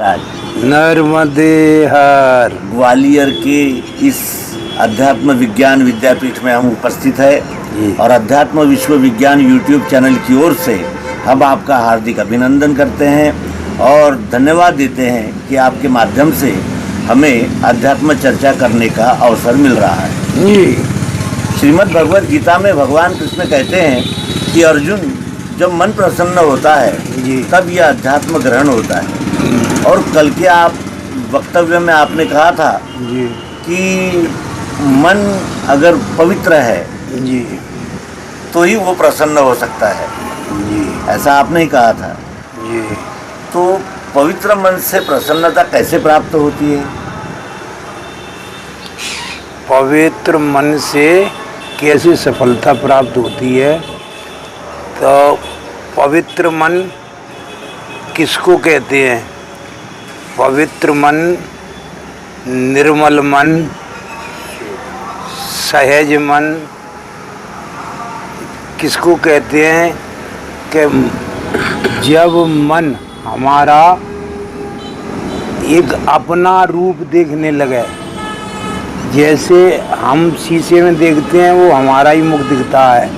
आज नर्मदे हर ग्वालियर के इस अध्यात्म विज्ञान विद्यापीठ में हम उपस्थित जी। है और अध्यात्म विश्व विज्ञान यूट्यूब चैनल की ओर से हम आपका हार्दिक अभिनंदन करते हैं और धन्यवाद देते हैं कि आपके माध्यम से हमें अध्यात्म चर्चा करने का अवसर मिल रहा है। जी। श्रीमद् भगवद गीता में भगवान कृष्ण कहते हैं कि अर्जुन, जब मन प्रसन्न होता है जी। तब यह अध्यात्म ग्रहण होता है। और कल के आप वक्तव्य में आपने कहा था जी। कि मन अगर पवित्र है जी। तो ही वो प्रसन्न हो सकता है, जी। ऐसा आपने ही कहा था। जी। तो पवित्र मन से प्रसन्नता कैसे प्राप्त होती है? पवित्र मन से कैसे सफलता प्राप्त होती है? तो पवित्र मन किसको कहते हैं? पवित्र मन, निर्मल मन, सहज मन किसको कहते हैं? कि जब मन हमारा एक अपना रूप देखने लगे, जैसे हम शीशे में देखते हैं वो हमारा ही मुख दिखता है,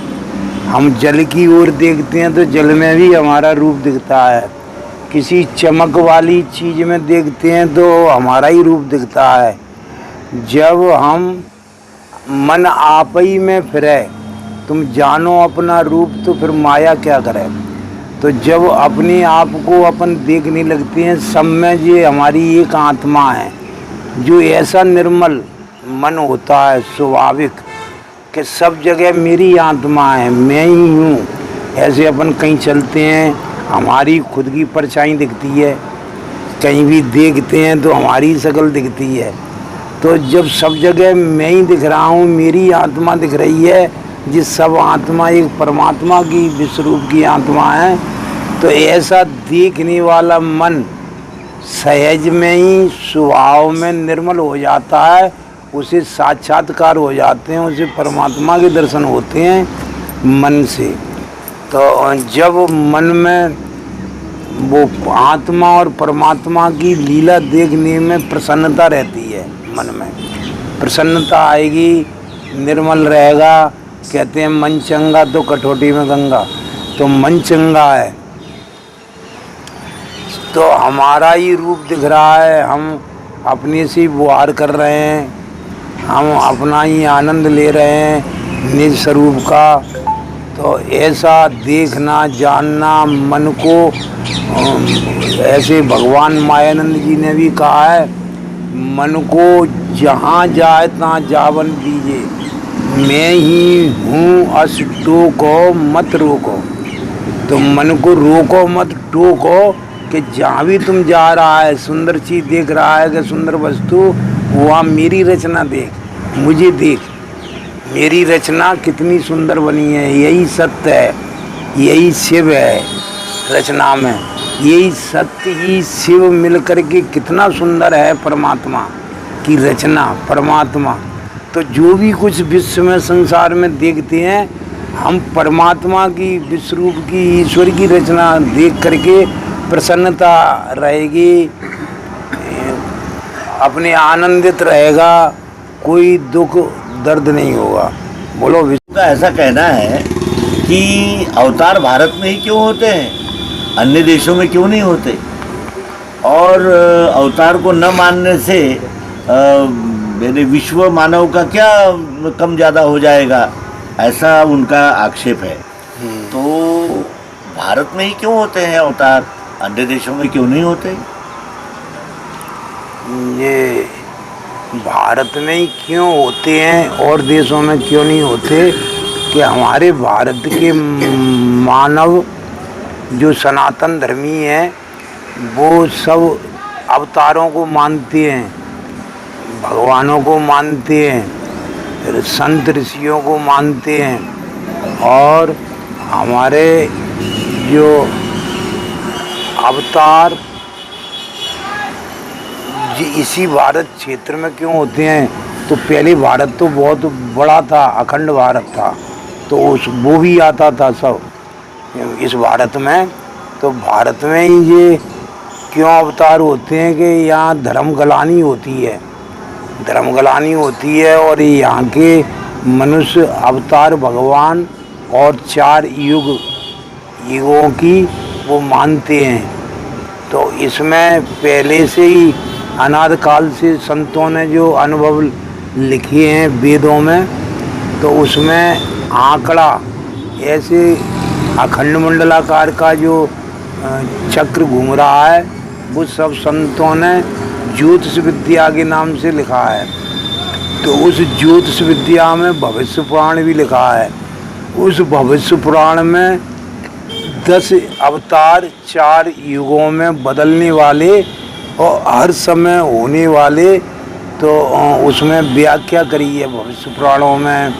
हम जल की ओर देखते हैं तो जल में भी हमारा रूप दिखता है, किसी चमक वाली चीज़ में देखते हैं तो हमारा ही रूप दिखता है। जब हम मन आप ही में फिरे, तुम जानो अपना रूप तो फिर माया क्या करे। तो जब अपने आप को अपन देखने लगते हैं, सब में ये हमारी एक आत्मा है जो ऐसा निर्मल मन होता है स्वाभाविक कि सब जगह मेरी आत्मा है, मैं ही हूँ। ऐसे अपन कहीं चलते हैं, हमारी खुद की परछाई दिखती है, कहीं भी देखते हैं तो हमारी शक्ल दिखती है। तो जब सब जगह मैं ही दिख रहा हूँ, मेरी आत्मा दिख रही है, जिस सब आत्मा एक परमात्मा की विश्वरूप की आत्मा है, तो ऐसा देखने वाला मन सहज में ही स्वभाव में निर्मल हो जाता है, उसे साक्षात्कार हो जाते हैं, उसे परमात्मा के दर्शन होते हैं मन से। तो जब मन में वो आत्मा और परमात्मा की लीला देखने में प्रसन्नता रहती है, मन में प्रसन्नता आएगी, निर्मल रहेगा। कहते हैं मन चंगा तो कटौती में गंगा, तो मन चंगा है तो हमारा ही रूप दिख रहा है, हम अपने से व्यवहार कर रहे हैं, हम अपना ही आनंद ले रहे हैं निज स्वरूप का। तो ऐसा देखना जानना मन को, ऐसे भगवान मायानंद जी ने भी कहा है, मन को जहाँ जाए तहाँ जावन दीजिए, मैं ही हूँ अस टोको मत रोको। तो मन को रोको मत टोको कि जहाँ भी तुम जा रहा है, सुंदर चीज़ देख रहा है कि सुंदर वस्तु, वहाँ मेरी रचना देख, मुझे देख, मेरी रचना कितनी सुंदर बनी है, यही सत्य है, यही शिव है रचना में, यही सत्य ही शिव मिल कर के कितना सुंदर है परमात्मा की रचना, परमात्मा। तो जो भी कुछ विश्व में संसार में देखते हैं, हम परमात्मा की विश्वरूप की ईश्वर की रचना देख करके प्रसन्नता रहेगी, अपने आनंदित रहेगा, कोई दुख दर्द नहीं होगा। बोलो। का ऐसा कहना है कि अवतार भारत में ही क्यों होते हैं, अन्य देशों में क्यों नहीं होते, और अवतार को न मानने से मेरे विश्व मानव का क्या कम ज़्यादा हो जाएगा, ऐसा उनका आक्षेप है। तो भारत में ही क्यों होते हैं अवतार, अन्य देशों में क्यों नहीं होते? ये भारत में ही क्यों होते हैं और देशों में क्यों नहीं होते कि हमारे भारत के मानव जो सनातन धर्मी हैं वो सब अवतारों को मानते हैं, भगवानों को मानते हैं, संत ऋषियों को मानते हैं, और हमारे जो अवतार इसी भारत क्षेत्र में क्यों होते हैं? तो पहले भारत तो बहुत बड़ा था, अखंड भारत था, तो वो भी आता था सब इस भारत में। तो भारत में ही ये क्यों अवतार होते हैं कि यहाँ धर्मगलानी होती है, धर्मगलानी होती है और यहाँ के मनुष्य अवतार भगवान और 4 युगों की वो मानते हैं। तो इसमें पहले से ही अनादि काल से संतों ने जो अनुभव लिखे हैं वेदों में, तो उसमें आंकड़ा ऐसे अखंड मंडलाकार का जो चक्र घूम रहा है वो सब संतों ने ज्योतिष विद्या के नाम से लिखा है। तो उस ज्योतिष विद्या में भविष्य पुराण भी लिखा है। उस भविष्य पुराण में 10 अवतार 4 युगों में बदलने वाले और हर समय होने वाले, तो उसमें व्याख्या करी है भविष्य पुराणों में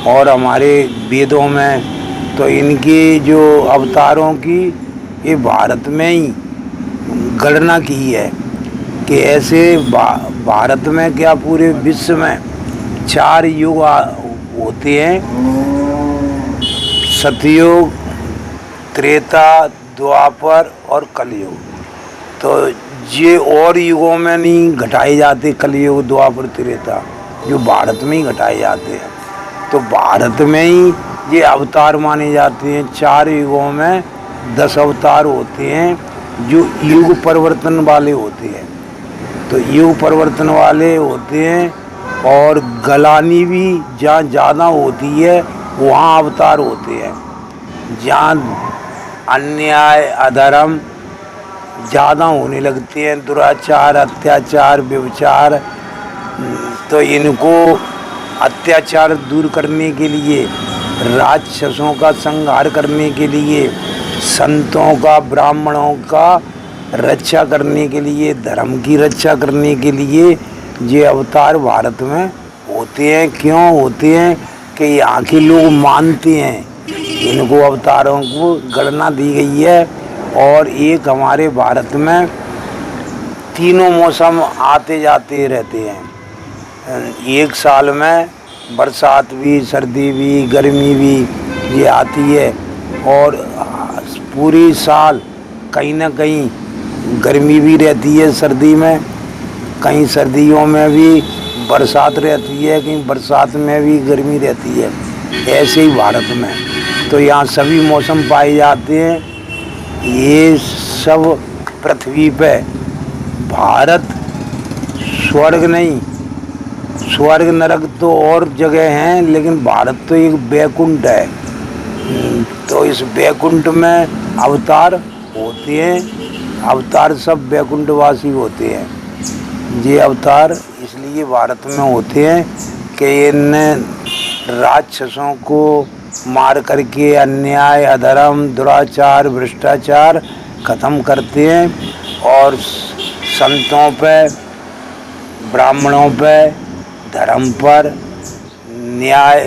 और हमारे वेदों में। तो इनके जो अवतारों की ये भारत में ही गणना की है कि ऐसे भारत में क्या पूरे विश्व में 4 युग होते हैं, सतयुग, त्रेता, द्वापर और कलयुग। तो ये और युगों में नहीं घटाए जाते, कलयुग, द्वापर, त्रेता, जो भारत में ही घटाए जाते हैं। तो भारत में ही ये अवतार माने जाते हैं। 4 युगों में 10 अवतार होते हैं जो युग परिवर्तन वाले होते हैं। तो युग परिवर्तन वाले होते हैं और गलानी भी जहाँ ज़्यादा होती है वहाँ अवतार होते हैं। जहाँ अन्याय अधर्म ज़्यादा होने लगते हैं, दुराचार, अत्याचार, व्यभिचार, तो इनको अत्याचार दूर करने के लिए, राक्षसों का संहार करने के लिए, संतों का, ब्राह्मणों का रक्षा करने के लिए, धर्म की रक्षा करने के लिए ये अवतार भारत में होते हैं। क्यों होते हैं कि यहाँ के लोग मानते हैं इनको, अवतारों को गणना दी गई है। और एक हमारे भारत में तीनों मौसम आते जाते रहते हैं। एक साल में बरसात भी, सर्दी भी, गर्मी भी ये आती है और पूरी साल कहीं ना कहीं गर्मी भी रहती है सर्दी में, कहीं सर्दियों में भी बरसात रहती है, कहीं बरसात में भी गर्मी रहती है। ऐसे ही भारत में तो यहाँ सभी मौसम पाए जाते हैं। ये सब पृथ्वी पे भारत स्वर्ग नहीं, स्वर्ग नरक तो और जगह हैं, लेकिन भारत तो एक बैकुंठ है। तो इस बैकुंठ में अवतार होते हैं, अवतार सब बैकुंठवासी होते हैं। ये अवतार इसलिए भारत में होते हैं कि इन राक्षसों को मार करके अन्याय, अधर्म, दुराचार, भ्रष्टाचार ख़त्म करते हैं और संतों पे, ब्राह्मणों पे, धर्म पर न्याय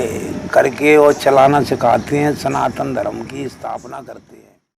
करके और चलाना सिखाते हैं, सनातन धर्म की स्थापना करते हैं।